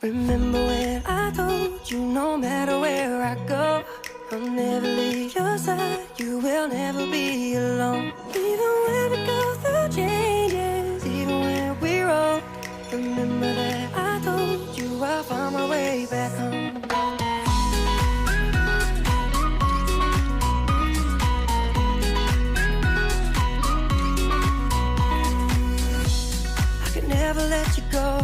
Remember when I told you no matter where I go, I'll never leave your side, you will never be alone. Even when we go through changes, even when we're old, remember that I told you I'll find my way back home. I could never let you go,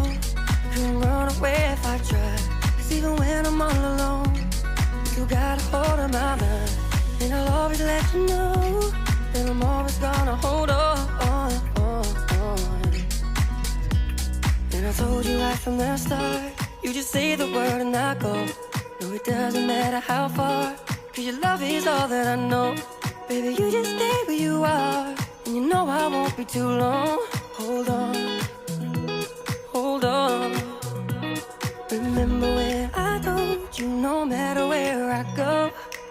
couldn't run away if I tried. 'Cause even when I'm all alone, you got a hold of my mind. And I'll always let you know that I'm always gonna hold on. And I told you right from the start, you just say the word and I go. No, it doesn't matter how far, 'cause your love is all that I know. Baby, you just stay where you are, and you know I won't be too long. Hold on, hold on. Remember when I told you no matter where I go,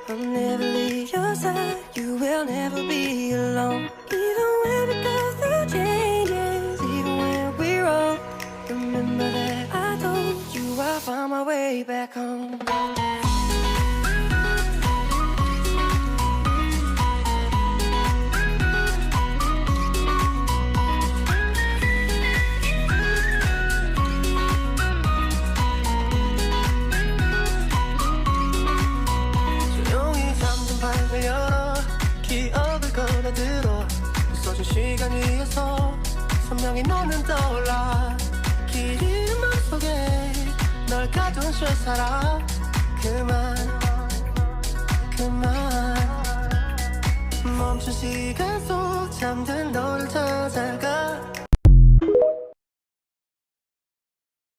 I'll never leave your side, you will never be alone. Even when we go through changes, even when we're old, remember that I told you I'll find my way back home. 기억을 걸어들어 있어준 시간 위에서 선명히 너는 떠올라. 긴 맘속에 널 가둔 채 살아. 그만 멈춘 시간 속 잠든 너를 찾아가.